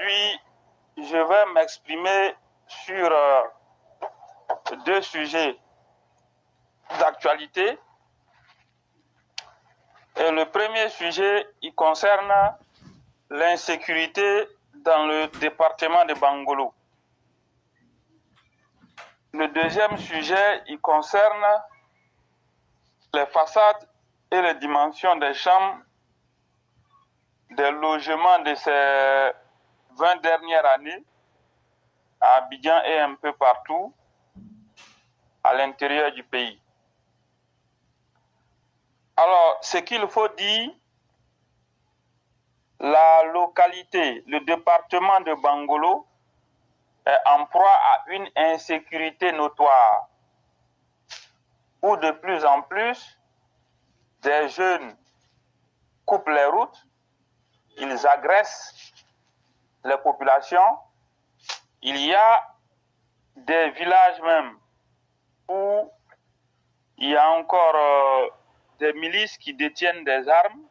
Aujourd'hui, je vais m'exprimer sur deux sujets d'actualité. Et le premier sujet, il concerne l'insécurité dans le département de Bangolo. Le deuxième sujet, il concerne les façades et les dimensions des chambres des logements de ces 20 dernières années à Abidjan et un peu partout à l'intérieur du pays. Alors, ce qu'il faut dire, la localité, le département de Bangolo est en proie à une insécurité notoire, où de plus en plus, des jeunes coupent les routes, ils agressent les populations. Il y a des villages même où il y a encore des milices qui détiennent des armes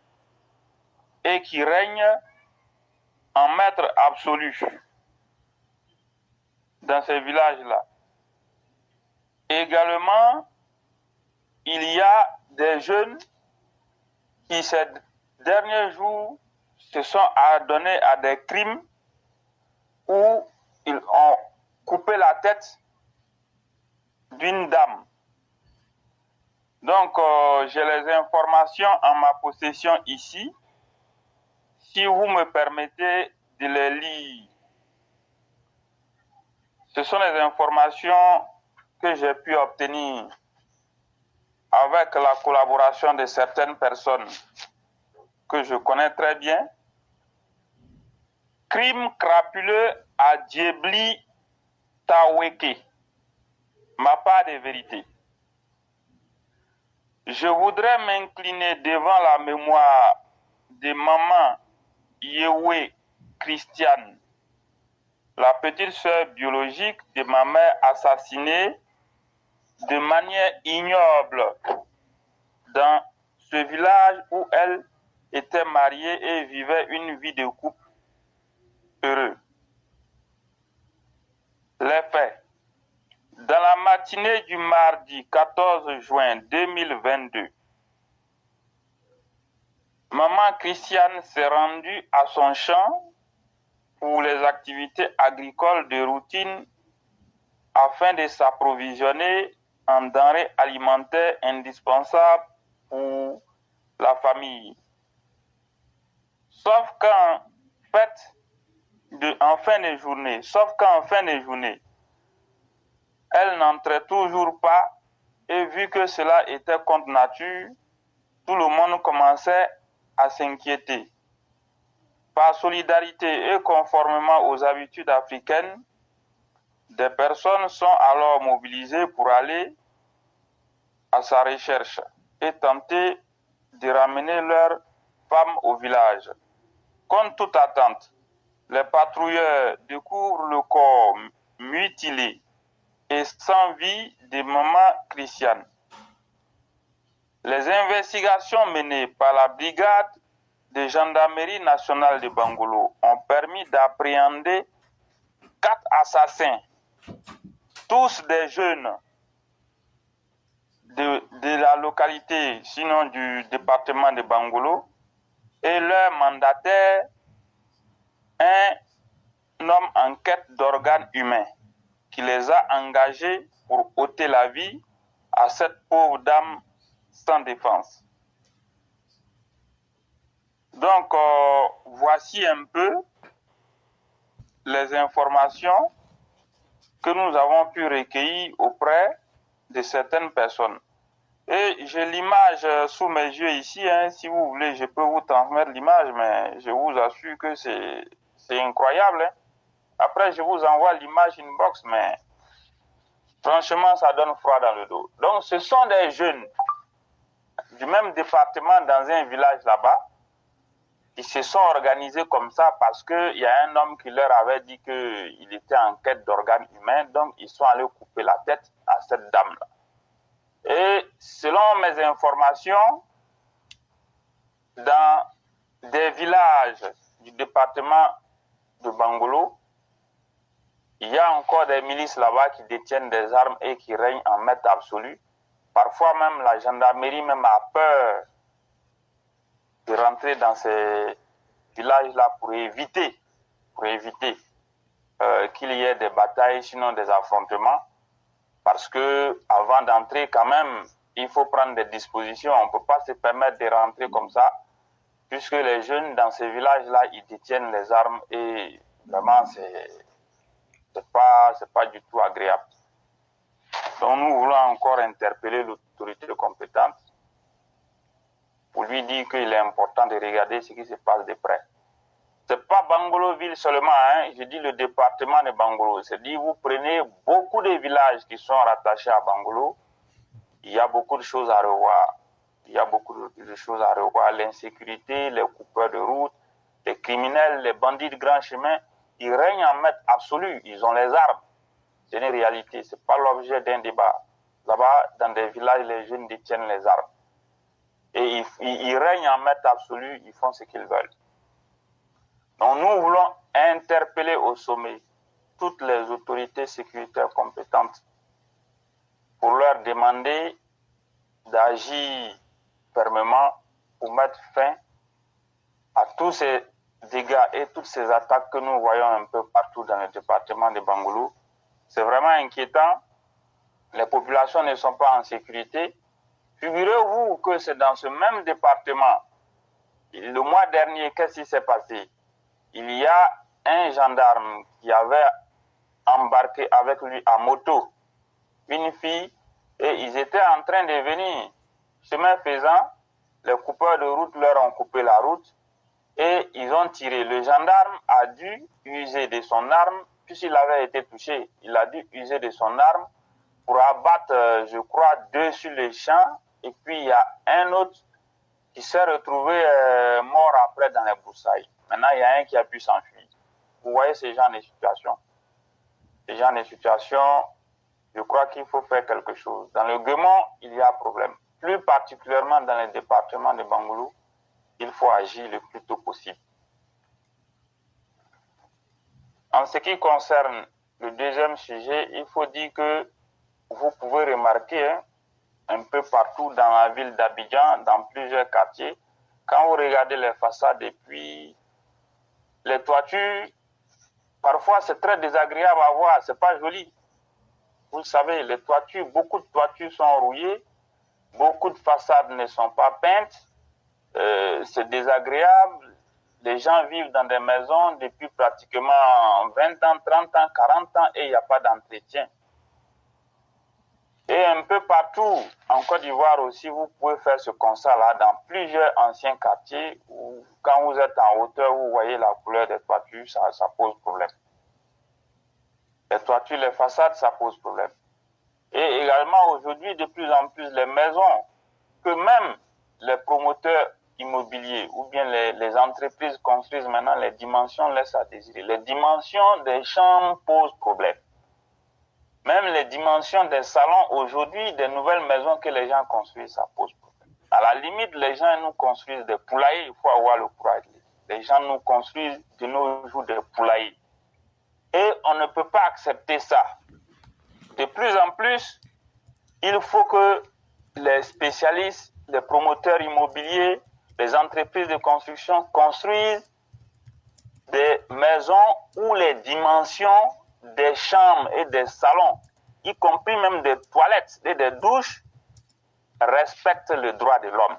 et qui règnent en maître absolu dans ces villages-là. Également, il y a des jeunes qui, ces derniers jours, se sont adonnés à des crimes où ils ont coupé la tête d'une dame. Donc, j'ai les informations en ma possession ici. Si vous me permettez de les lire. Ce sont les informations que j'ai pu obtenir avec la collaboration de certaines personnes que je connais très bien. Crime crapuleux à Djebli Taweke. Ma part de vérité. Je voudrais m'incliner devant la mémoire de maman Yewe Christiane, la petite sœur biologique de ma mère assassinée de manière ignoble dans ce village où elle était mariée et vivait une vie de couple heureux. Les faits. Dans la matinée du mardi 14 juin 2022, maman Christiane s'est rendue à son champ pour les activités agricoles de routine afin de s'approvisionner en denrées alimentaires indispensables pour la famille. Sauf qu'en fin de journée, elle n'entrait toujours pas et vu que cela était contre nature, tout le monde commençait à s'inquiéter. Par solidarité et conformément aux habitudes africaines, des personnes sont alors mobilisées pour aller à sa recherche et tenter de ramener leur femme au village. Contre toute attente, les patrouilleurs découvrent le corps mutilé et sans vie de maman Christiane. Les investigations menées par la brigade de gendarmerie nationale de Bangolo ont permis d'appréhender 4 assassins, tous des jeunes de la localité, sinon du département de Bangolo, et leur mandataire, un homme en quête d'organes humains, qui les a engagés pour ôter la vie à cette pauvre dame sans défense. Donc, voici un peu les informations que nous avons pu recueillir auprès de certaines personnes. Et j'ai l'image sous mes yeux ici, hein. Si vous voulez, je peux vous transmettre l'image, mais je vous assure que c'est incroyable. Hein. Après, je vous envoie l'image inbox, mais franchement, ça donne froid dans le dos. Donc, ce sont des jeunes du même département dans un village là-bas. Ils se sont organisés comme ça parce qu'il y a un homme qui leur avait dit qu'il était en quête d'organes humains. Donc, ils sont allés couper la tête à cette dame-là. Et selon mes informations, dans des villages du département de Bangolo, il y a encore des milices là-bas qui détiennent des armes et qui règnent en maître absolu. Parfois même la gendarmerie même a peur de rentrer dans ces villages-là pour éviter qu'il y ait des batailles, sinon des affrontements. Parce que avant d'entrer, quand même, il faut prendre des dispositions. On ne peut pas se permettre de rentrer comme ça, puisque les jeunes dans ces villages-là, ils détiennent les armes et vraiment, c'est pas du tout agréable. Donc nous voulons encore interpeller l'autorité compétente pour lui dire qu'il est important de regarder ce qui se passe de près. C'est pas Bangolo-Ville seulement, hein, je dis le département de Bangolo. C'est-à-dire vous prenez beaucoup de villages qui sont rattachés à Bangolo, il y a beaucoup de choses à revoir. Il y a beaucoup de choses à revoir. L'insécurité, les coupeurs de route, les criminels, les bandits de grand chemin, ils règnent en maître absolu. Ils ont les armes. C'est une réalité. Ce n'est pas l'objet d'un débat. Là-bas, dans des villages, les jeunes détiennent les armes. Et ils règnent en maître absolu. Ils font ce qu'ils veulent. Donc nous voulons interpeller au sommet toutes les autorités sécuritaires compétentes pour leur demander d'agir fermement pour mettre fin à tous ces dégâts et toutes ces attaques que nous voyons un peu partout dans le département de Bangolo. C'est vraiment inquiétant. Les populations ne sont pas en sécurité. Figurez-vous que c'est dans ce même département, le mois dernier, qu'est-ce qui s'est passé? Il y a un gendarme qui avait embarqué avec lui à moto une fille et ils étaient en train de venir. Chemin faisant, les coupeurs de route leur ont coupé la route et ils ont tiré. Le gendarme a dû user de son arme, puisqu'il avait été touché, il a dû user de son arme pour abattre, je crois, 2 sur les champs. Et puis il y a un autre qui s'est retrouvé mort après dans les broussailles. Maintenant, il y a un qui a pu s'enfuir. Vous voyez ce genre de situation. Ce genre de situation, je crois qu'il faut faire quelque chose. Dans le Guémont, il y a un problème. Plus particulièrement dans le département de Bangolo, il faut agir le plus tôt possible. En ce qui concerne le deuxième sujet, il faut dire que vous pouvez remarquer un peu partout dans la ville d'Abidjan, dans plusieurs quartiers, quand vous regardez les façades et puis les toitures, parfois c'est très désagréable à voir, c'est pas joli. Vous savez, les toitures, beaucoup de toitures sont rouillées, beaucoup de façades ne sont pas peintes, c'est désagréable. Les gens vivent dans des maisons depuis pratiquement 20 ans, 30 ans, 40 ans et il n'y a pas d'entretien. Et un peu partout, en Côte d'Ivoire aussi, vous pouvez faire ce constat-là dans plusieurs anciens quartiers où, quand vous êtes en hauteur, vous voyez la couleur des toitures, ça pose problème. Les toitures, les façades, ça pose problème. Et également, aujourd'hui, de plus en plus, les maisons, que même les promoteurs immobiliers ou bien les entreprises construisent maintenant, les dimensions laissent à désirer. Les dimensions des chambres posent problème. Même les dimensions des salons, aujourd'hui, des nouvelles maisons que les gens construisent, ça pose problème. À la limite, les gens nous construisent des poulaillers, il faut avoir le courage. Les gens nous construisent de nos jours des poulaillers. Et on ne peut pas accepter ça. De plus en plus, il faut que les spécialistes, les promoteurs immobiliers, les entreprises de construction construisent des maisons où les dimensions des chambres et des salons, y compris même des toilettes et des douches, respectent le droit de l'homme.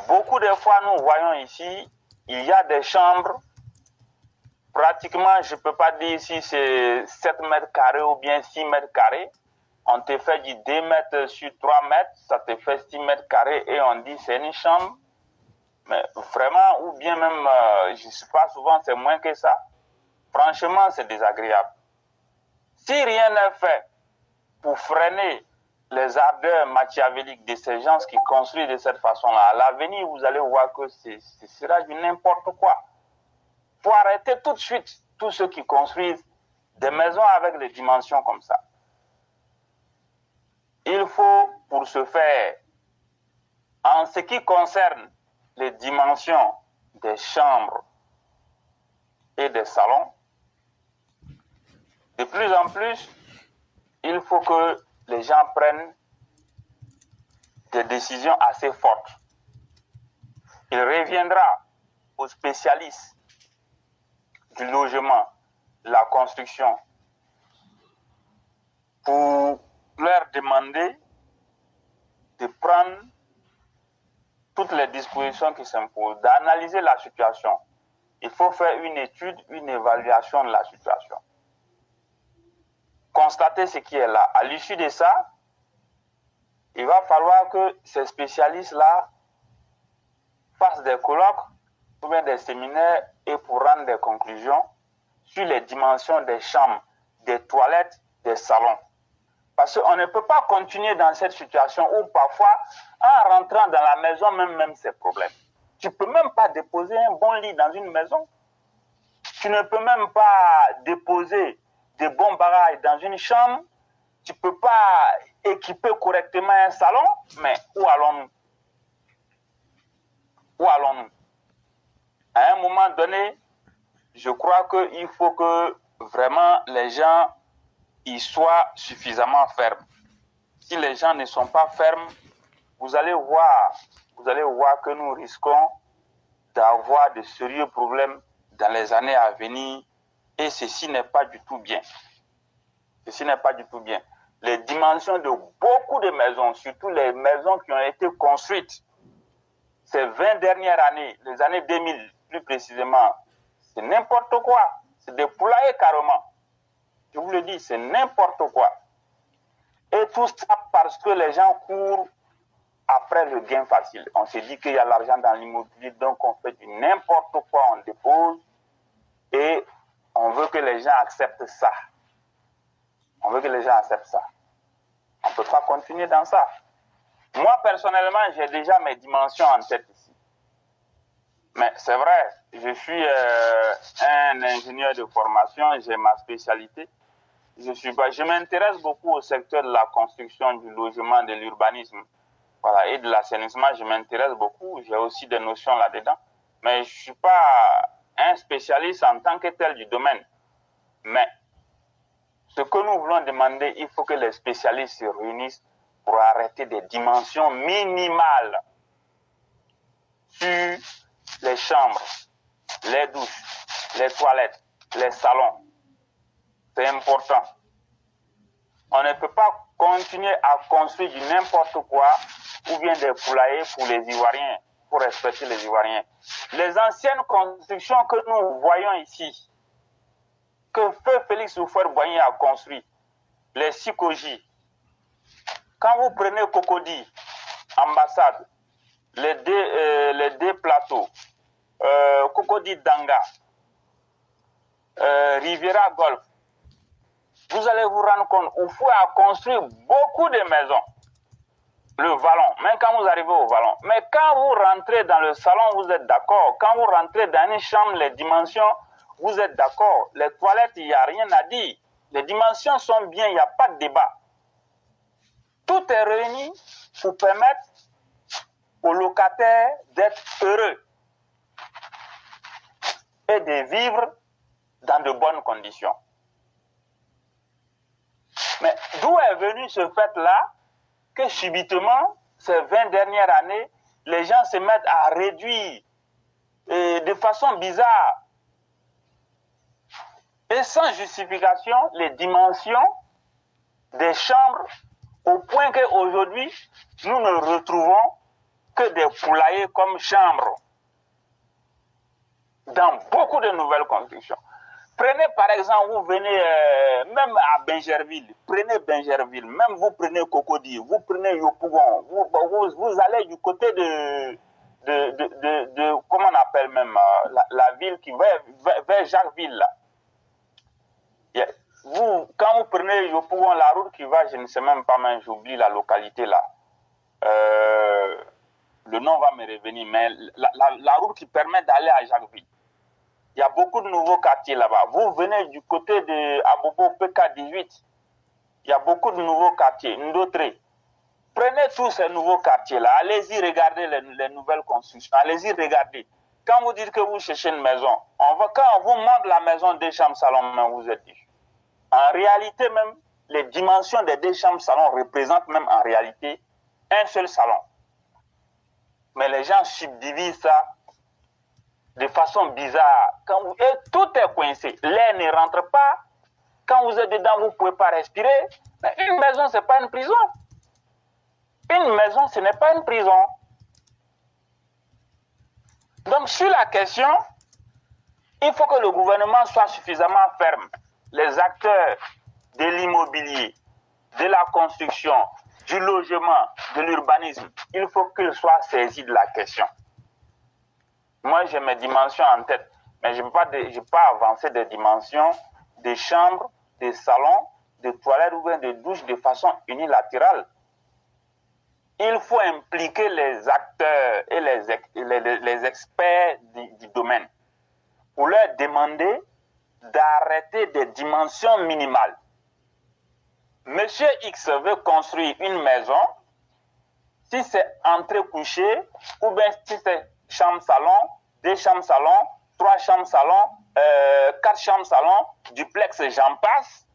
Beaucoup de fois, nous voyons ici, il y a des chambres, pratiquement, je ne peux pas dire si c'est 7 mètres carrés ou bien 6 mètres carrés. On te fait du 2 mètres sur 3 mètres, ça te fait 6 mètres carrés et on dit c'est une chambre. Mais vraiment, ou bien même, je ne sais pas, souvent c'est moins que ça. Franchement, c'est désagréable. Si rien n'est fait pour freiner les ardeurs machiavéliques de ces gens qui construisent de cette façon-là, à l'avenir, vous allez voir que ce sera du n'importe quoi. Il faut arrêter tout de suite tous ceux qui construisent des maisons avec des dimensions comme ça. Il faut, pour ce faire, en ce qui concerne les dimensions des chambres des salons. De plus en plus, il faut que les gens prennent des décisions assez fortes. Il reviendra aux spécialistes du logement, de la construction, pour leur demander de prendre toutes les dispositions qui s'imposent, d'analyser la situation. Il faut faire une étude, une évaluation de la situation. Constater ce qui est là. À l'issue de ça, il va falloir que ces spécialistes-là fassent des colloques ou bien des séminaires et pour rendre des conclusions sur les dimensions des chambres, des toilettes, des salons. Parce qu'on ne peut pas continuer dans cette situation où parfois, en rentrant dans la maison, même c'est problème. Tu ne peux même pas déposer un bon lit dans une maison. Tu ne peux même pas déposer des bons bagages dans une chambre. Tu ne peux pas équiper correctement un salon. Mais où allons-nous? Où allons-nous? À un moment donné, je crois qu'il faut que vraiment les gens y soient suffisamment fermes. Si les gens ne sont pas fermes, vous allez voir que nous risquons d'avoir de sérieux problèmes dans les années à venir et ceci n'est pas du tout bien. Ceci n'est pas du tout bien. Les dimensions de beaucoup de maisons, surtout les maisons qui ont été construites ces 20 dernières années, les années 2000 plus précisément, c'est n'importe quoi. C'est des poulaillers carrément. Je vous le dis, c'est n'importe quoi. Et tout ça parce que les gens courent après le gain facile. On se dit qu'il y a l'argent dans l'immobilier, donc on fait du n'importe quoi, on dépose et on veut que les gens acceptent ça. On veut que les gens acceptent ça. On ne peut pas continuer dans ça. Moi, personnellement, j'ai déjà mes dimensions en tête ici. Mais c'est vrai, je suis un ingénieur de formation, j'ai ma spécialité. Je m'intéresse beaucoup au secteur de la construction, du logement, de l'urbanisme, voilà, et de l'assainissement. Je m'intéresse beaucoup. J'ai aussi des notions là-dedans. Mais je ne suis pas un spécialiste en tant que tel du domaine. Mais ce que nous voulons demander, il faut que les spécialistes se réunissent pour arrêter des dimensions minimales sur les chambres, les douches, les toilettes, les salons. C'est important. On ne peut pas continuer à construire du n'importe quoi ou bien des poulaillers pour les Ivoiriens, pour respecter les Ivoiriens. Les anciennes constructions que nous voyons ici, que Feu Félix Houphouët-Boigny a construit, les Sikoji, quand vous prenez Cocody, Ambassade, les deux plateaux, Cocody Danga, Riviera Golf, vous allez vous rendre compte, Houphouët a construit beaucoup de maisons. Le vallon, même quand vous arrivez au vallon. Mais quand vous rentrez dans le salon, vous êtes d'accord. Quand vous rentrez dans une chambre, les dimensions, vous êtes d'accord. Les toilettes, il n'y a rien à dire. Les dimensions sont bien, il n'y a pas de débat. Tout est réuni pour permettre aux locataires d'être heureux et de vivre dans de bonnes conditions. Mais d'où est venu ce fait-là que subitement, ces 20 dernières années, les gens se mettent à réduire de façon bizarre et sans justification les dimensions des chambres au point qu'aujourd'hui, nous ne retrouvons que des poulaillers comme chambres dans beaucoup de nouvelles constructions. Prenez par exemple, vous venez même à Bingerville, même vous prenez Cocody, vous prenez Yopougon, vous allez du côté de comment on appelle même la ville qui va vers Jacquesville là. Quand vous prenez Yopougon, la route qui va, je ne sais même pas, mais j'oublie la localité là. Le nom va me revenir, mais la route qui permet d'aller à Jacquesville. Il y a beaucoup de nouveaux quartiers là-bas. Vous venez du côté de Abobo PK18. Il y a beaucoup de nouveaux quartiers. Ndotré. Prenez tous ces nouveaux quartiers-là. Allez-y regarder les nouvelles constructions. Allez-y regarder. Quand vous dites que vous cherchez une maison, quand on vous montre la maison des chambres salon, vous êtes dit. En réalité même, les dimensions des 2 chambres salon représentent même en réalité un seul salon. Mais les gens subdivisent ça de façon bizarre. Et tout est coincé. L'air ne rentre pas. Quand vous êtes dedans, vous ne pouvez pas respirer. Mais une maison, ce n'est pas une prison. Une maison, ce n'est pas une prison. Donc, sur la question, il faut que le gouvernement soit suffisamment ferme. Les acteurs de l'immobilier, de la construction, du logement, de l'urbanisme, il faut qu'ils soient saisis de la question. Moi, j'ai mes dimensions en tête, mais je ne peux pas avancer des dimensions des chambres, des salons, des toilettes ou bien des douches de façon unilatérale. Il faut impliquer les acteurs et les experts du domaine pour leur demander d'arrêter des dimensions minimales. Monsieur X veut construire une maison, si c'est entrée-couchée, ou bien si c'est chambre-salon, 2 chambres-salon, 3 chambres-salon, 4 chambres-salon, duplex, j'en passe,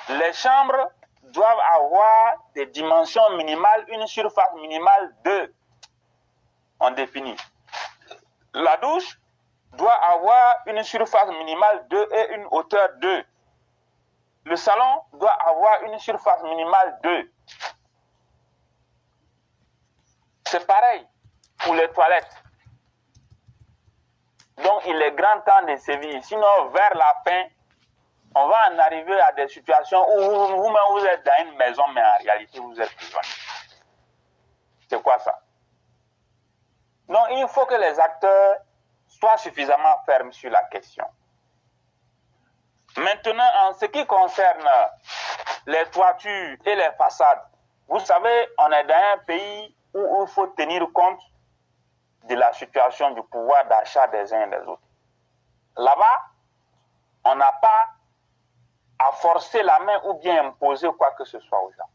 les chambres doivent avoir des dimensions minimales, une surface minimale 2. On définit. La douche doit avoir une surface minimale 2 et une hauteur 2. Le salon doit avoir une surface minimale 2. C'est pareil pour les toilettes. Donc, il est grand temps de sévir. Sinon, vers la fin, on va en arriver à des situations où vous-même vous êtes dans une maison, mais en réalité, vous êtes prisonnier. C'est quoi ça? Donc, il faut que les acteurs soient suffisamment fermes sur la question. Maintenant, en ce qui concerne les toitures et les façades, vous savez, on est dans un pays où il faut tenir compte de la situation du pouvoir d'achat des uns et des autres. Là-bas, on n'a pas à forcer la main ou bien imposer quoi que ce soit aux gens.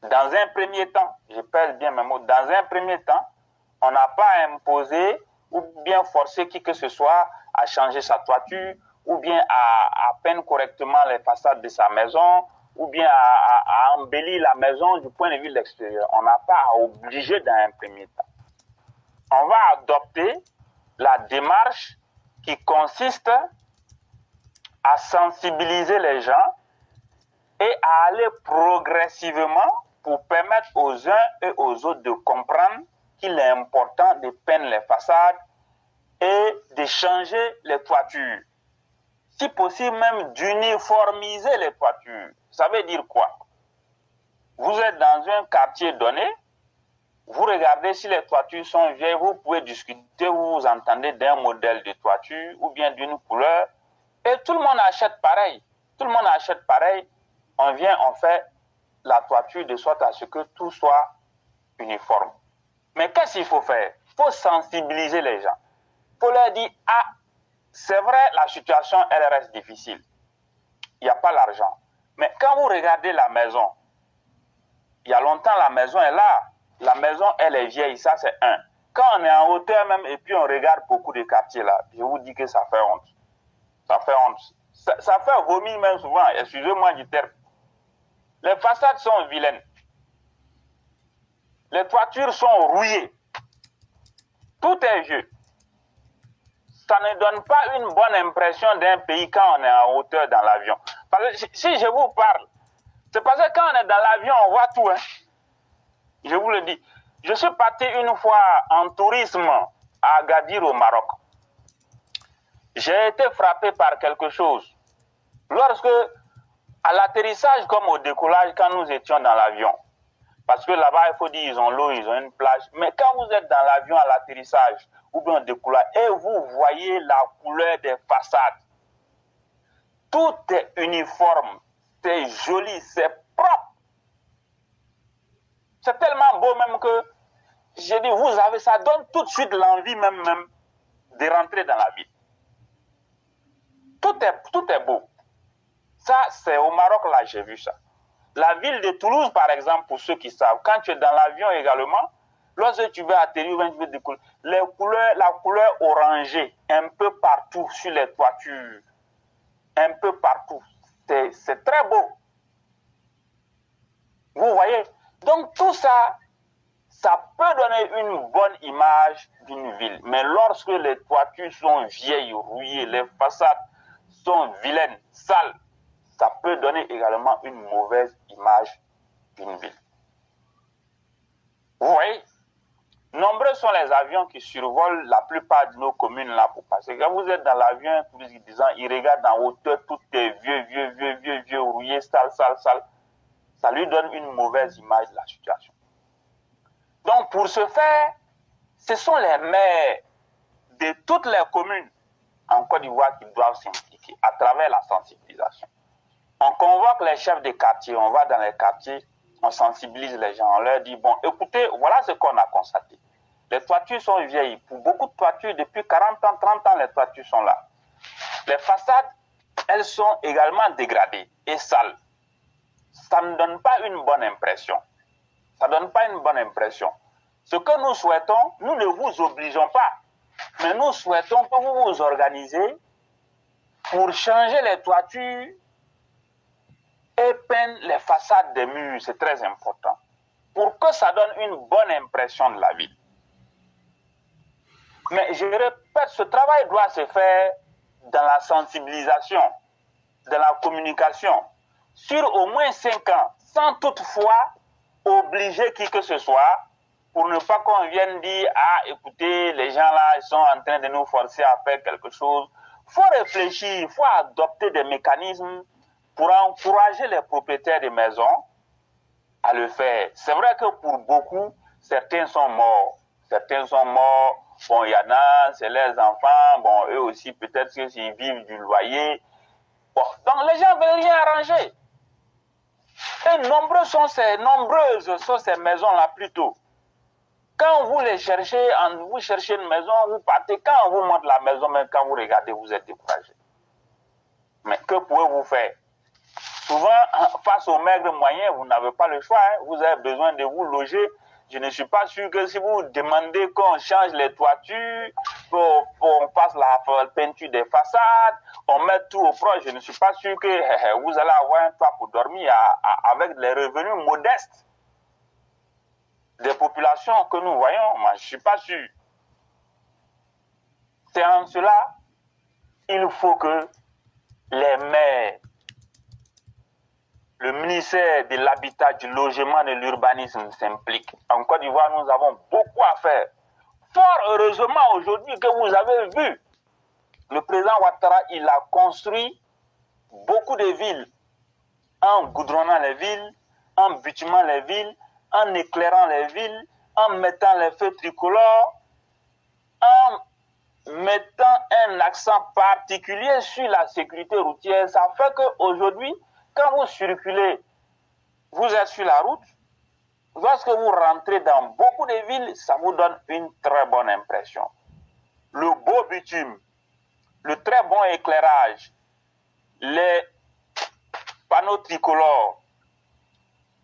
Dans un premier temps, je pèse bien mes mots, dans un premier temps, on n'a pas à imposer ou bien forcer qui que ce soit à changer sa toiture ou bien à peindre correctement les façades de sa maison ou bien à embellir la maison du point de vue de l'extérieur. On n'a pas à obliger dans un premier temps. On va adopter la démarche qui consiste à sensibiliser les gens et à aller progressivement pour permettre aux uns et aux autres de comprendre qu'il est important de peindre les façades et de changer les toitures. Si possible même d'uniformiser les toitures. Ça veut dire quoi? Vous êtes dans un quartier donné, vous regardez si les toitures sont vieilles, vous pouvez discuter, vous vous entendez d'un modèle de toiture ou bien d'une couleur, et tout le monde achète pareil. Tout le monde achète pareil. On vient, on fait la toiture de sorte à ce que tout soit uniforme. Mais qu'est-ce qu'il faut faire? Il faut sensibiliser les gens. Il faut leur dire, ah, c'est vrai, la situation, elle reste difficile. Il n'y a pas l'argent. Mais quand vous regardez la maison, il y a longtemps, la maison est là. La maison, elle est vieille, ça c'est un. Quand on est en hauteur même et puis on regarde beaucoup de quartiers là, je vous dis que ça fait honte. Ça fait honte. Ça fait vomir même souvent, excusez-moi du terme. Les façades sont vilaines. Les toitures sont rouillées. Tout est vieux. Ça ne donne pas une bonne impression d'un pays quand on est en hauteur dans l'avion. Parce que si je vous parle, c'est parce que quand on est dans l'avion, on voit tout. Hein. Je vous le dis. Je suis parti une fois en tourisme à Agadir au Maroc. J'ai été frappé par quelque chose. Lorsque, à l'atterrissage comme au décollage, quand nous étions dans l'avion, parce que là-bas, il faut dire, ils ont l'eau, ils ont une plage. Mais quand vous êtes dans l'avion à l'atterrissage ou bien au décollage, et vous voyez la couleur des façades, tout est uniforme, c'est joli, c'est propre. C'est tellement beau même que, j'ai dit, vous avez, ça donne tout de suite l'envie même de rentrer dans la ville. Tout est beau. Ça, c'est au Maroc, là, j'ai vu ça. La ville de Toulouse, par exemple, pour ceux qui savent, quand tu es dans l'avion également, Lorsque tu vas atterrir, tu veux décoller, la couleur orangée, un peu partout sur les toitures, un peu partout. C'est très beau. Vous voyez? Donc tout ça, ça peut donner une bonne image d'une ville. Mais lorsque les toitures sont vieilles, rouillées, les façades sont vilaines, sales, ça peut donner également une mauvaise image d'une ville. Vous voyez? Nombreux sont les avions qui survolent la plupart de nos communes là pour passer. Quand vous êtes dans l'avion, il regarde en hauteur, tout est vieux, rouillé, sale. Ça lui donne une mauvaise image de la situation. Donc, pour ce faire, ce sont les maires de toutes les communes en Côte d'Ivoire qui doivent s'impliquer à travers la sensibilisation. On convoque les chefs des quartiers, on va dans les quartiers, on sensibilise les gens, on leur dit, bon, écoutez, voilà ce qu'on a constaté. Les toitures sont vieilles. Pour beaucoup de toitures, depuis 40 ans, 30 ans, les toitures sont là. Les façades, elles sont également dégradées et sales. Ça ne donne pas une bonne impression. Ça ne donne pas une bonne impression. Ce que nous souhaitons, nous ne vous obligeons pas, mais nous souhaitons que vous vous organisez pour changer les toitures et peindre les façades des murs. C'est très important. Pour que ça donne une bonne impression de la ville. Mais je répète, ce travail doit se faire dans la sensibilisation, dans la communication, sur au moins 5 ans, sans toutefois obliger qui que ce soit, pour ne pas qu'on vienne dire, ah, écoutez, les gens là, ils sont en train de nous forcer à faire quelque chose. Il faut réfléchir, il faut adopter des mécanismes pour encourager les propriétaires des maisons à le faire. C'est vrai que pour beaucoup, certains sont morts. Bon, il y en a, c'est les enfants, bon, eux aussi, peut-être qu'ils vivent du loyer. Bon, donc les gens ne veulent rien arranger. Et nombreuses sont ces maisons-là plutôt. Quand vous les cherchez, vous cherchez une maison, vous partez. Quand on vous montre la maison, même quand vous regardez, vous êtes découragé. Mais que pouvez-vous faire? Souvent, face aux maigres moyens, vous n'avez pas le choix. Hein. Vous avez besoin de vous loger. Je ne suis pas sûr que si vous demandez qu'on change les toitures, qu'on fasse la peinture des façades, on met tout au proche, je ne suis pas sûr que vous allez avoir un toit pour dormir avec les revenus modestes des populations que nous voyons. Moi, je ne suis pas sûr. C'est en cela, il faut que les maires, le ministère de l'Habitat, du Logement et de l'Urbanisme s'implique. En Côte d'Ivoire, nous avons beaucoup à faire. Fort heureusement aujourd'hui que vous avez vu, le président Ouattara, il a construit beaucoup de villes en goudronnant les villes, en bitumant les villes, en éclairant les villes, en mettant les feux tricolores, en mettant un accent particulier sur la sécurité routière. Ça fait qu'aujourd'hui, quand vous circulez, vous êtes sur la route, lorsque vous rentrez dans beaucoup de villes, ça vous donne une très bonne impression. Le beau bitume, le très bon éclairage, les panneaux tricolores,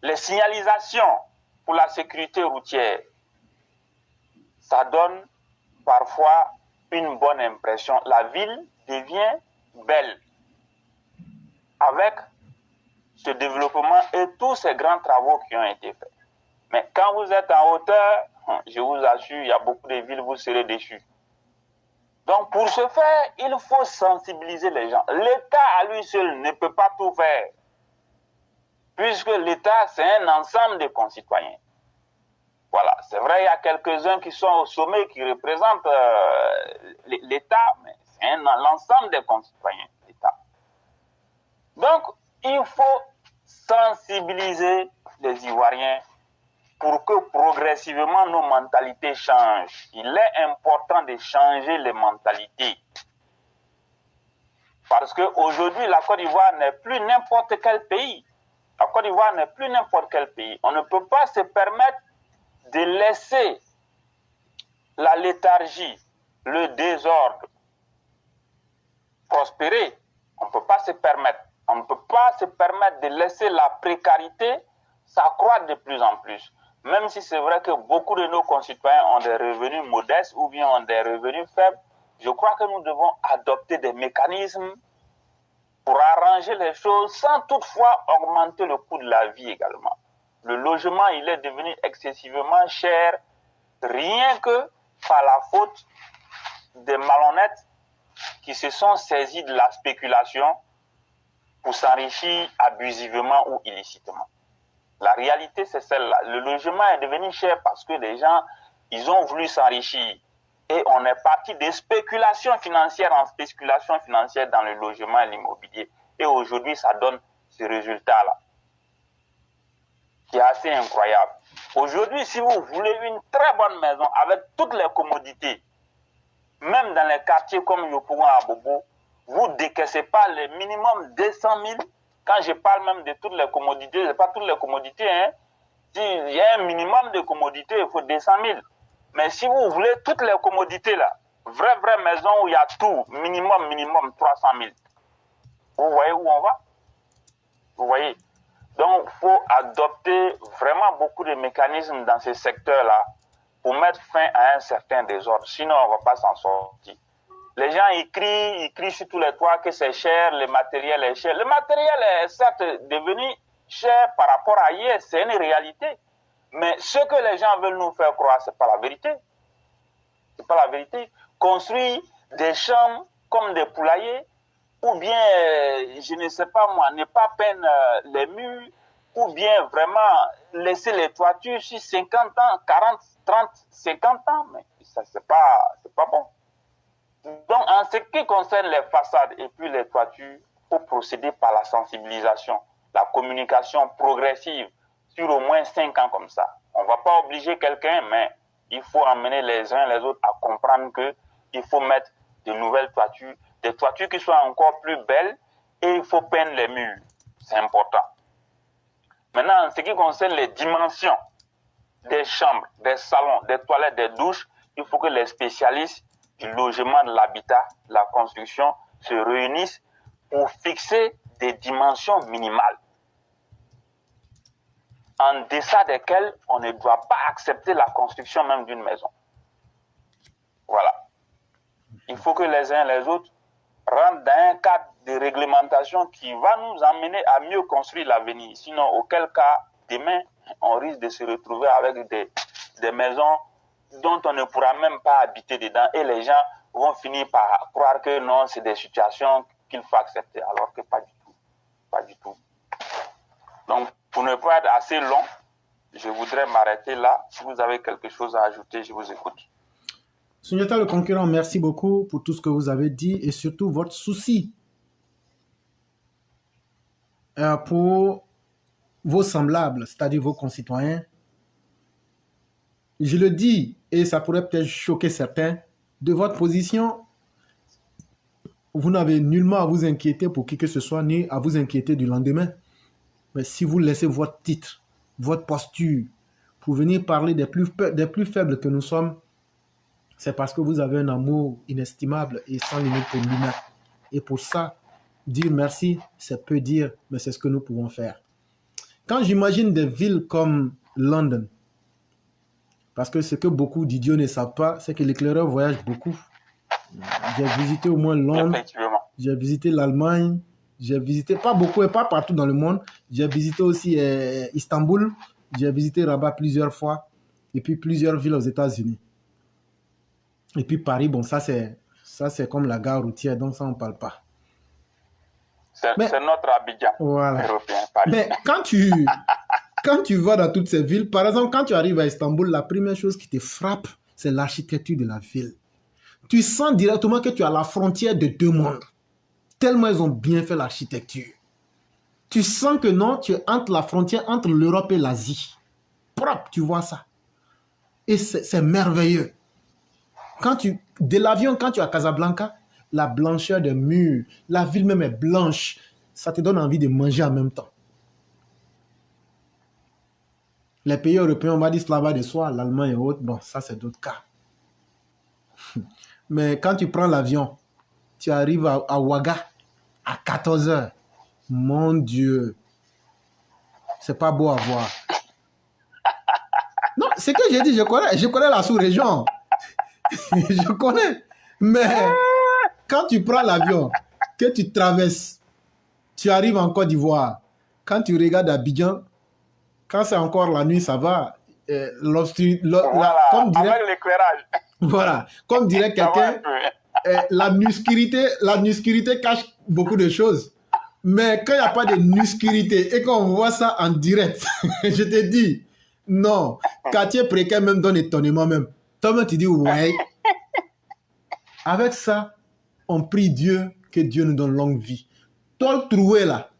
les signalisations pour la sécurité routière, ça donne parfois une bonne impression. La ville devient belle avec ce développement et tous ces grands travaux qui ont été faits. Mais quand vous êtes en hauteur, je vous assure, il y a beaucoup de villes, vous serez déçus. Donc pour ce faire, il faut sensibiliser les gens. L'État à lui seul ne peut pas tout faire, puisque l'État, c'est un ensemble de concitoyens. Voilà, c'est vrai, il y a quelques-uns qui sont au sommet, qui représentent l'État, mais c'est l'ensemble des concitoyens, l'État. Donc, il faut sensibiliser les Ivoiriens pour que progressivement nos mentalités changent. Il est important de changer les mentalités. Parce qu'aujourd'hui, la Côte d'Ivoire n'est plus n'importe quel pays. La Côte d'Ivoire n'est plus n'importe quel pays. On ne peut pas se permettre de laisser la léthargie, le désordre prospérer. On ne peut pas se permettre. On ne peut pas se permettre de laisser la précarité s'accroître de plus en plus. même si c'est vrai que beaucoup de nos concitoyens ont des revenus modestes ou bien ont des revenus faibles, je crois que nous devons adopter des mécanismes pour arranger les choses sans toutefois augmenter le coût de la vie également. Le logement, il est devenu excessivement cher, rien que par la faute des malhonnêtes qui se sont saisis de la spéculation pour s'enrichir abusivement ou illicitement. La réalité, c'est celle-là. Le logement est devenu cher parce que les gens, ils ont voulu s'enrichir. Et on est parti de spéculation financière en spéculation financière dans le logement et l'immobilier. Et aujourd'hui, ça donne ce résultat-là, qui est assez incroyable. Aujourd'hui, si vous voulez une très bonne maison avec toutes les commodités, même dans les quartiers comme Yopougon à Bobo, vous ne décaissez pas le minimum 200 000. Quand je parle même de toutes les commodités, ce n'est pas toutes les commodités. Hein. S'il y a un minimum de commodités, il faut 200 000. Mais si vous voulez toutes les commodités là, vraie maison où il y a tout, minimum 300 000. Vous voyez où on va? Vous voyez? Donc, il faut adopter vraiment beaucoup de mécanismes dans ces secteurs-là pour mettre fin à un certain désordre. Sinon, on ne va pas s'en sortir. Les gens ils crient sur tous les toits que c'est cher, le matériel est cher. Le matériel est certes devenu cher par rapport à hier, c'est une réalité. Mais ce que les gens veulent nous faire croire, ce n'est pas la vérité. C'est pas la vérité. Construire des chambres comme des poulaillers, ou bien, je ne sais pas moi, ne pas peindre les murs, ou bien vraiment laisser les toitures sur 50 ans, 40, 30, 50 ans, mais ça, c'est pas bon. Donc, en ce qui concerne les façades et puis les toitures, il faut procéder par la sensibilisation, la communication progressive sur au moins 5 ans comme ça. On ne va pas obliger quelqu'un, mais il faut emmener les uns et les autres à comprendre qu'il faut mettre de nouvelles toitures, des toitures qui soient encore plus belles, et il faut peindre les murs. C'est important. Maintenant, en ce qui concerne les dimensions des chambres, des salons, des toilettes, des douches, il faut que les spécialistes du logement, de l'habitat, de la construction se réunissent pour fixer des dimensions minimales, en deçà desquelles on ne doit pas accepter la construction même d'une maison. Voilà. Il faut que les uns et les autres rentrent dans un cadre de réglementation qui va nous amener à mieux construire l'avenir. Sinon, auquel cas, demain, on risque de se retrouver avec des maisons dont on ne pourra même pas habiter dedans, et les gens vont finir par croire que non, c'est des situations qu'il faut accepter, alors que pas du tout. Pas du tout. Donc, pour ne pas être assez long, je voudrais m'arrêter là. Si vous avez quelque chose à ajouter, je vous écoute. Sunjata le concurrent, merci beaucoup pour tout ce que vous avez dit et surtout votre souci pour vos semblables, c'est-à-dire vos concitoyens. Je le dis, et ça pourrait peut-être choquer certains, de votre position, vous n'avez nullement à vous inquiéter pour qui que ce soit, ni à vous inquiéter du lendemain. Mais si vous laissez votre titre, votre posture, pour venir parler des plus faibles que nous sommes, c'est parce que vous avez un amour inestimable et sans limite pour l'humain. Et pour ça, dire merci, c'est peu dire, mais c'est ce que nous pouvons faire. Quand j'imagine des villes comme London, parce que ce que beaucoup d'idiots ne savent pas, c'est que l'éclaireur voyage beaucoup. J'ai visité au moins Londres, j'ai visité l'Allemagne, j'ai visité, pas beaucoup et pas partout dans le monde, j'ai visité aussi Istanbul, j'ai visité Rabat plusieurs fois, et puis plusieurs villes aux États-Unis. Et puis Paris, bon, ça c'est comme la gare routière, donc ça on ne parle pas. C'est notre Abidjan voilà. européen, Paris. Mais quand tu vas dans toutes ces villes, par exemple, quand tu arrives à Istanbul, la première chose qui te frappe, c'est l'architecture de la ville. Tu sens directement que tu es à la frontière de deux mondes. Tellement ils ont bien fait l'architecture. Tu sens que non, tu es entre la frontière entre l'Europe et l'Asie. Propre, tu vois ça. Et c'est merveilleux. De l'avion, quand tu es à Casablanca, la blancheur des murs, la ville même est blanche. Ça te donne envie de manger en même temps. Les pays européens, on va dire cela va de soi, l'Allemagne et autres, bon, ça c'est d'autres cas. Mais quand tu prends l'avion, tu arrives à Ouaga à 14 h. Mon Dieu, c'est pas beau à voir. ce que j'ai dit, je connais la sous-région. Je connais. Mais quand tu prends l'avion, que tu traverses, tu arrives en Côte d'Ivoire, quand tu regardes Abidjan, quand c'est encore la nuit, ça va. Voilà, avec l'éclairage. Voilà, comme dirait quelqu'un, la nuscurité cache beaucoup de choses. Mais quand il n'y a pas de nuscurité et qu'on voit ça en direct, je te dis, non, quartier précaire même donne étonnement même. Toi-même, tu dis, ouais. Avec ça, on prie Dieu que Dieu nous donne longue vie. Toi, le trouvé là,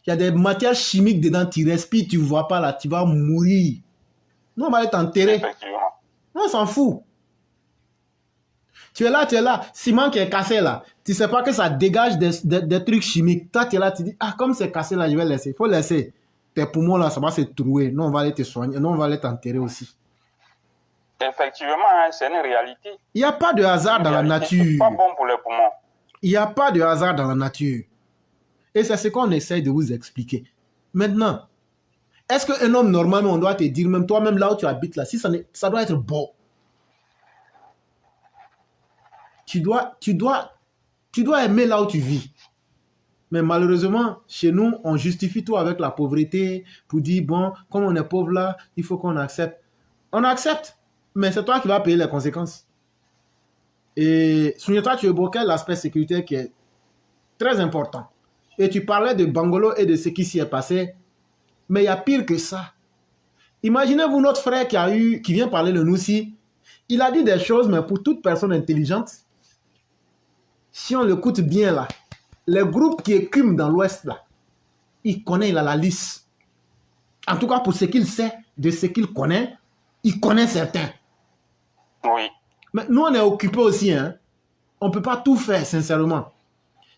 il y a des matières chimiques dedans, tu respires, tu ne vois pas là, tu vas mourir. Nous, on va aller t'enterrer. Non, on s'en fout. Tu es là. Ciment qui est cassé là. Tu ne sais pas que ça dégage des trucs chimiques. Toi, tu es là, tu dis, ah, comme c'est cassé là, je vais laisser. Il faut laisser. Tes poumons là, ça va se trouer. Nous, on va aller te soigner. Nous, on va aller t'enterrer aussi. Effectivement, hein, c'est une réalité. Il n'y a pas de hasard dans la nature. C'est pas bon pour les poumons. Il n'y a pas de hasard dans la nature. Et c'est ce qu'on essaye de vous expliquer. Maintenant, est-ce qu'un homme, normalement, on doit te dire, même toi-même là où tu habites là, si ça doit être beau. Tu dois aimer là où tu vis. Mais malheureusement, chez nous, on justifie tout avec la pauvreté pour dire, bon, comme on est pauvre là, il faut qu'on accepte. On accepte, mais c'est toi qui vas payer les conséquences. Et souviens-toi, tu évoquais l'aspect sécuritaire qui est très important. Et tu parlais de Bangolo et de ce qui s'y est passé. Mais il y a pire que ça. Imaginez-vous notre frère qui vient parler de nous ici. Il a dit des choses, mais pour toute personne intelligente, si on l'écoute bien là, les groupes qui écument dans l'Ouest là, il a la liste. En tout cas, pour ce qu'il sait, de ce qu'il connaît, il connaît certains. Oui. Mais nous, on est occupés aussi. Hein. On ne peut pas tout faire, sincèrement.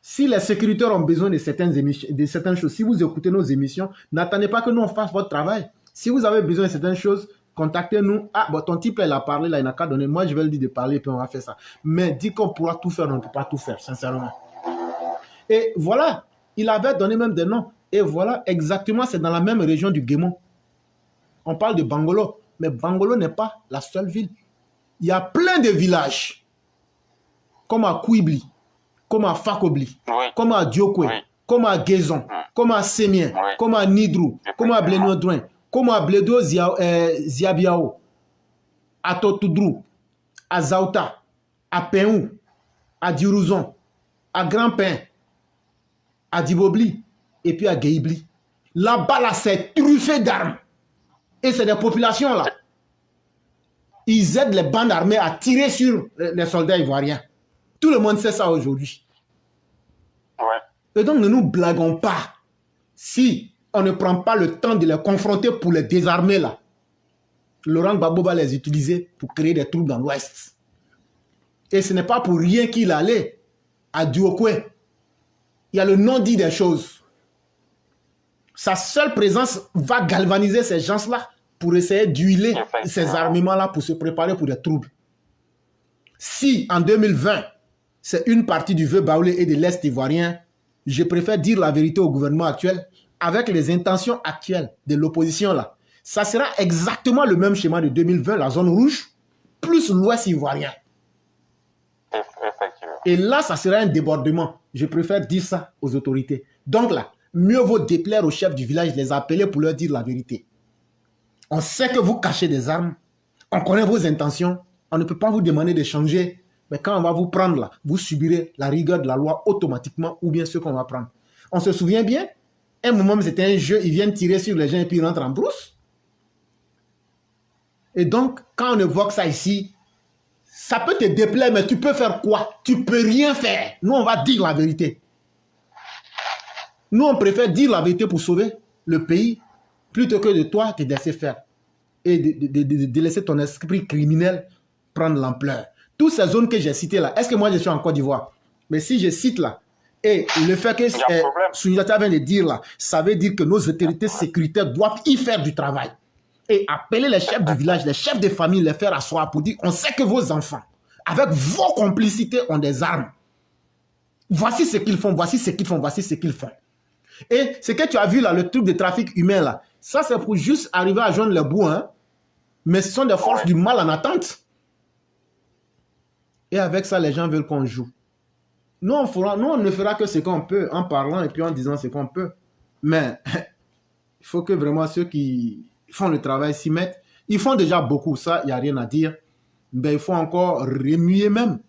Si les sécuritaires ont besoin de certaines choses, si vous écoutez nos émissions, n'attendez pas que nous on fasse votre travail. Si vous avez besoin de certaines choses, contactez-nous. Ah, bon, ton type, il a parlé, là, il n'a qu'à donner. Moi, je vais lui dire de parler et puis on va faire ça. Mais dit qu'on pourra tout faire, on ne peut pas tout faire, sincèrement. Et voilà, il avait donné même des noms. Et voilà, exactement, c'est dans la même région du Guémon. On parle de Bangolo, mais Bangolo n'est pas la seule ville. Il y a plein de villages, comme à Kouibli, comme à Fakobli, oui, comme à Diokwe, oui, comme à Guézon, comme à Sémien, oui, comme à Nidrou, comme à Blénodouin, comme à Blédo Ziabiao, à Totoudrou, à Zaouta, à Péou, à Dirouzon, à Grand-Pin, à Dibobli, et puis à Guéibli. Là-bas, là, c'est truffé d'armes. Et c'est des populations, là. Ils aident les bandes armées à tirer sur les soldats ivoiriens. Tout le monde sait ça aujourd'hui. Ouais. Et donc, ne nous blaguons pas. Si on ne prend pas le temps de les confronter pour les désarmer, là, Laurent Gbagbo va les utiliser pour créer des troubles dans l'Ouest. Et ce n'est pas pour rien qu'il allait à Diokwe. Il y a le non-dit des choses. Sa seule présence va galvaniser ces gens-là pour essayer d'huiler ces armements-là pour se préparer pour des troubles. Si en 2020, c'est une partie du vœu baoulé et de l'Est ivoirien, je préfère dire la vérité au gouvernement actuel, avec les intentions actuelles de l'opposition là. Ça sera exactement le même schéma de 2020, la zone rouge, plus l'Ouest ivoirien. Et là, ça sera un débordement. Je préfère dire ça aux autorités. Donc là, mieux vaut déplaire au chef du village, les appeler pour leur dire la vérité. On sait que vous cachez des armes, on connaît vos intentions, on ne peut pas vous demander de changer, mais quand on va vous prendre là, vous subirez la rigueur de la loi automatiquement ou bien ce qu'on va prendre. On se souvient bien, un moment c'était un jeu, ils viennent tirer sur les gens et puis ils rentrent en brousse. Et donc, quand on évoque ça ici, ça peut te déplaire, mais tu peux faire quoi? Tu peux rien faire. Nous, on va dire la vérité. Nous, on préfère dire la vérité pour sauver le pays plutôt que de toi te laisser faire et de laisser ton esprit criminel prendre l'ampleur. Toutes ces zones que j'ai citées là, est-ce que moi je suis en Côte d'Ivoire? Mais si je cite là, et le fait que Souniata vient de dire là, ça veut dire que nos autorités sécuritaires doivent y faire du travail. Et appeler les chefs du village, les chefs de famille, les faire asseoir pour dire, on sait que vos enfants, avec vos complicités, ont des armes. Voici ce qu'ils font, voici ce qu'ils font, voici ce qu'ils font. Et ce que tu as vu là, le truc de trafic humain là, ça c'est pour juste arriver à joindre le bout. Hein. Mais ce sont des forces du mal en attente. Et avec ça, les gens veulent qu'on joue. Nous, on ne fera que ce qu'on peut en parlant et puis en disant ce qu'on peut. Mais il faut que vraiment ceux qui font le travail s'y mettent. Ils font déjà beaucoup, ça, il n'y a rien à dire. Mais il faut encore remuer même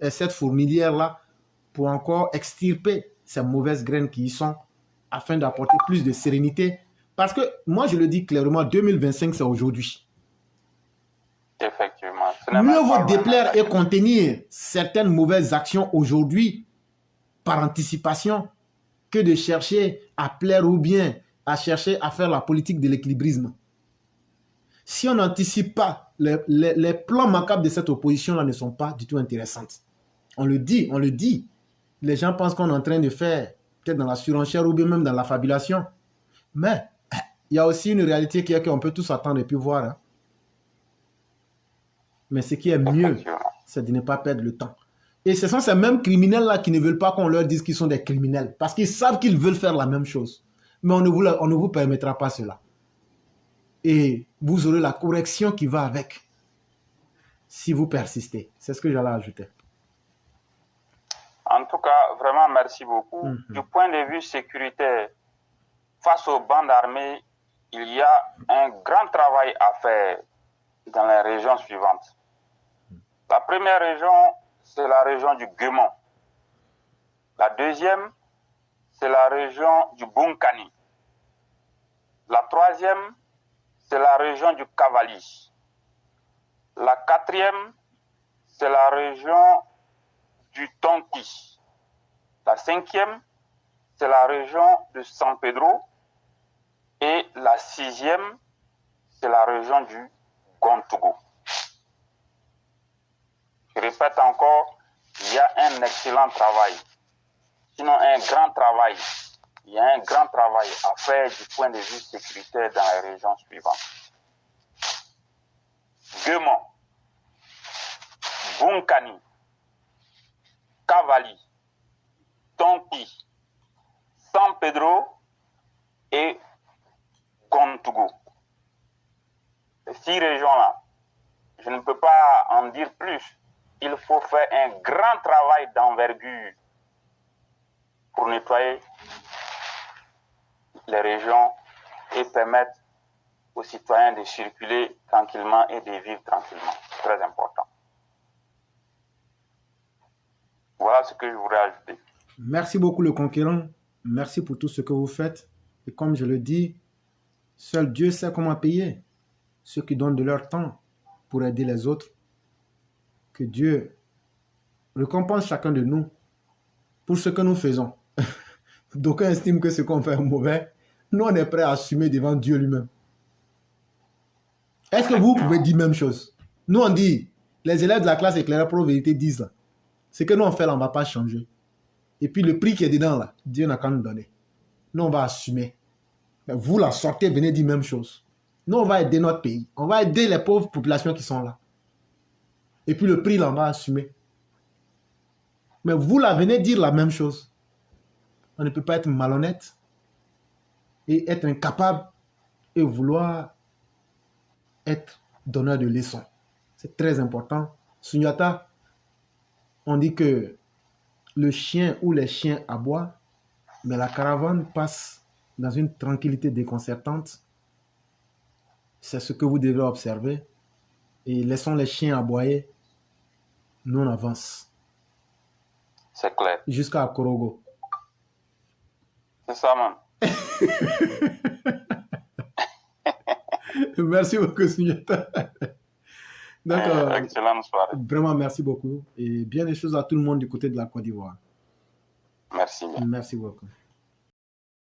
cette fourmilière-là pour encore extirper ces mauvaises graines qui y sont afin d'apporter plus de sérénité. Parce que moi, je le dis clairement, 2025, c'est aujourd'hui. Effectivement. Mieux vaut déplaire et contenir certaines mauvaises actions aujourd'hui par anticipation que de chercher à plaire ou bien à chercher à faire la politique de l'équilibrisme. Si on n'anticipe pas, les plans macabres de cette opposition-là ne sont pas du tout intéressants. On le dit, on le dit. Les gens pensent qu'on est en train de faire, peut-être dans la surenchère ou bien même dans la fabulation. Mais il y a aussi une réalité qui est qu'on peut tous attendre et puis voir. Hein. Mais ce qui est mieux, c'est de ne pas perdre le temps. Et ce sont ces mêmes criminels-là qui ne veulent pas qu'on leur dise qu'ils sont des criminels. Parce qu'ils savent qu'ils veulent faire la même chose. Mais on ne vous permettra pas cela. Et vous aurez la correction qui va avec. Si vous persistez. C'est ce que j'allais ajouter. En tout cas, vraiment, merci beaucoup. Du point de vue sécuritaire, face aux bandes armées, il y a un grand travail à faire dans les régions suivantes. La première région, c'est la région du Guémon. La deuxième, c'est la région du Bunkani. La troisième, c'est la région du Cavali. La quatrième, c'est la région du Tonki. La cinquième, c'est la région de San Pedro. Et la sixième, c'est la région du Gontougou. Je répète encore, il y a un excellent travail, sinon un grand travail. Il y a un grand travail à faire du point de vue sécuritaire dans les régions suivantes. Guémon, Bunkani, Cavali, Tonki, San Pedro et Gontougou. Ces 6 régions-là, je ne peux pas en dire plus. Il faut faire un grand travail d'envergure pour nettoyer les régions et permettre aux citoyens de circuler tranquillement et de vivre tranquillement. C'est très important. Voilà ce que je voudrais ajouter. Merci beaucoup le conquérant. Merci pour tout ce que vous faites. Et comme je le dis, seul Dieu sait comment payer ceux qui donnent de leur temps pour aider les autres. Que Dieu récompense chacun de nous pour ce que nous faisons. D'aucuns estiment que ce qu'on fait est mauvais. Nous, on est prêts à assumer devant Dieu lui-même. Est-ce que vous pouvez dire la même chose? Nous, on dit, les élèves de la classe éclairée pour la vérité disent là. Ce que nous, on fait là, on ne va pas changer. Et puis le prix qui est dedans là, Dieu n'a qu'à nous donner. Nous, on va assumer. Mais vous, la sortez, venez dire la même chose. Nous, on va aider notre pays. On va aider les pauvres populations qui sont là. Et puis le prix, là, on va assumer. Mais vous, là, venez dire la même chose. On ne peut pas être malhonnête et être incapable et vouloir être donneur de leçons. C'est très important. Sunyata, on dit que le chien ou les chiens aboient, mais la caravane passe dans une tranquillité déconcertante. C'est ce que vous devez observer. Et laissons les chiens aboyer. Nous, on avance. C'est clair. Jusqu'à Korogo. C'est ça, man. Merci beaucoup, Sunyata. D'accord. Excellente soirée. Vraiment, merci beaucoup. Et bien des choses à tout le monde du côté de la Côte d'Ivoire. Merci bien. Merci beaucoup.